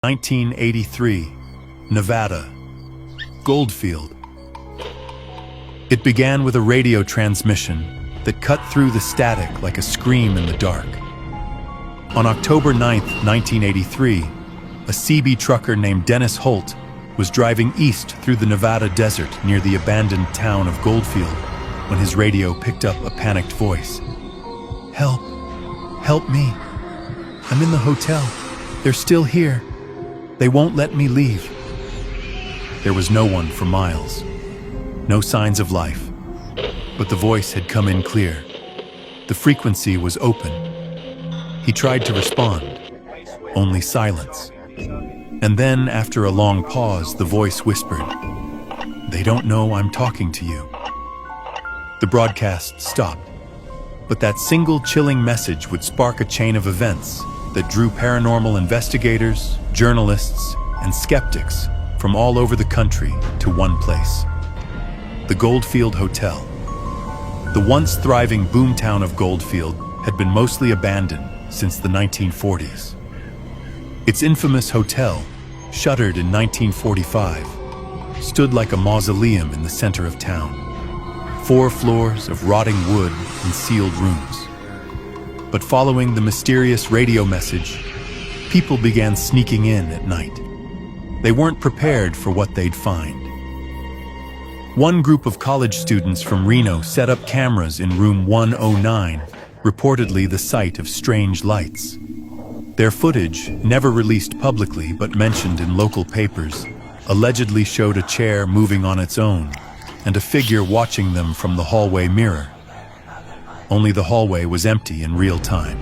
1983, Nevada, Goldfield. It began with a radio transmission that cut through the static like a scream in the dark. On October 9, 1983, a CB trucker named Dennis Holt was driving east through the Nevada desert near the abandoned town of Goldfield when his radio picked up a panicked voice. "Help! Help me! I'm in the hotel. They're still here. They won't let me leave." There was no one for miles. No signs of life. But the voice had come in clear. The frequency was open. He tried to respond. Only silence. And then, after a long pause, the voice whispered, "They don't know I'm talking to you." The broadcast stopped. But that single chilling message would spark a chain of events that drew paranormal investigators, journalists, and skeptics from all over the country to one place. The Goldfield Hotel. The once thriving boomtown of Goldfield had been mostly abandoned since the 1940s. Its infamous hotel, shuttered in 1945, stood like a mausoleum in the center of town. 4 floors of rotting wood and sealed rooms. But following the mysterious radio message, people began sneaking in at night. They weren't prepared for what they'd find. One group of college students from Reno set up cameras in room 109, reportedly the site of strange lights. Their footage, never released publicly but mentioned in local papers, allegedly showed a chair moving on its own and a figure watching them from the hallway mirror. Only the hallway was empty in real time.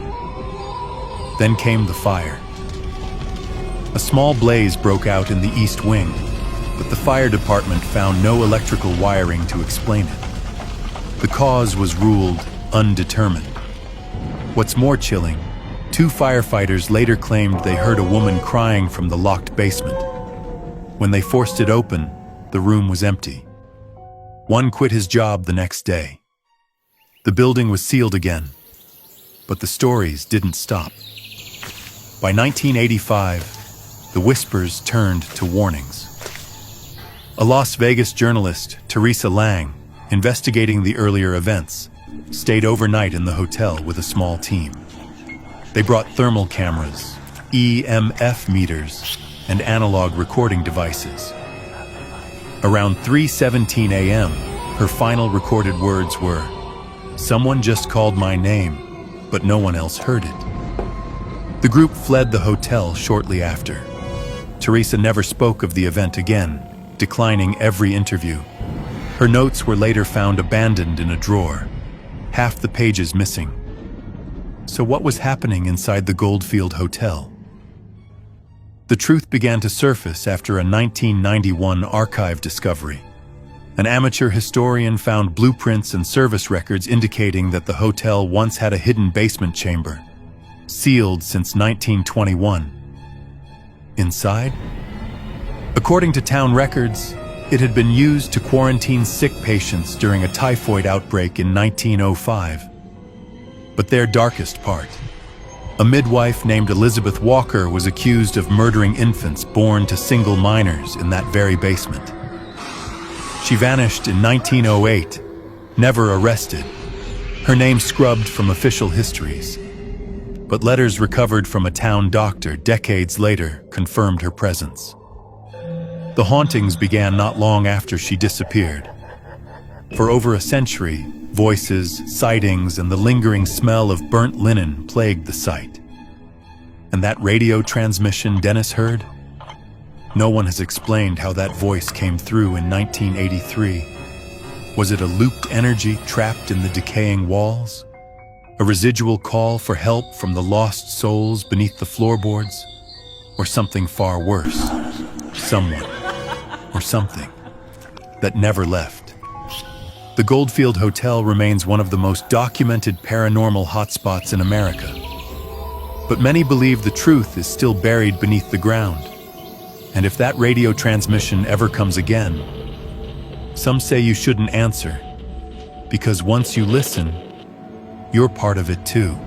Then came the fire. A small blaze broke out in the east wing, but the fire department found no electrical wiring to explain it. The cause was ruled undetermined. What's more chilling, 2 firefighters later claimed they heard a woman crying from the locked basement. When they forced it open, the room was empty. One quit his job the next day. The building was sealed again, but the stories didn't stop. By 1985, the whispers turned to warnings. A Las Vegas journalist, Teresa Lang, investigating the earlier events, stayed overnight in the hotel with a small team. They brought thermal cameras, EMF meters, and analog recording devices. Around 3:17 a.m., her final recorded words were, "Someone just called my name, but no one else heard it." The group fled the hotel shortly after. Teresa never spoke of the event again, declining every interview. Her notes were later found abandoned in a drawer, half the pages missing. So what was happening inside the Goldfield Hotel? The truth began to surface after a 1991 archive discovery. An amateur historian found blueprints and service records indicating that the hotel once had a hidden basement chamber, sealed since 1921. Inside? According to town records, it had been used to quarantine sick patients during a typhoid outbreak in 1905. But their darkest part, a midwife named Elizabeth Walker was accused of murdering infants born to single minors in that very basement. She vanished in 1908, never arrested, her name scrubbed from official histories. But letters recovered from a town doctor decades later confirmed her presence. The hauntings began not long after she disappeared. For over a century, voices, sightings, and the lingering smell of burnt linen plagued the site. And that radio transmission Dennis heard? No one has explained how that voice came through in 1983. Was it a looped energy trapped in the decaying walls? A residual call for help from the lost souls beneath the floorboards? Or something far worse? Someone, or something, that never left. The Goldfield Hotel remains one of the most documented paranormal hotspots in America. But many believe the truth is still buried beneath the ground. And if that radio transmission ever comes again, some say you shouldn't answer, because once you listen, you're part of it too.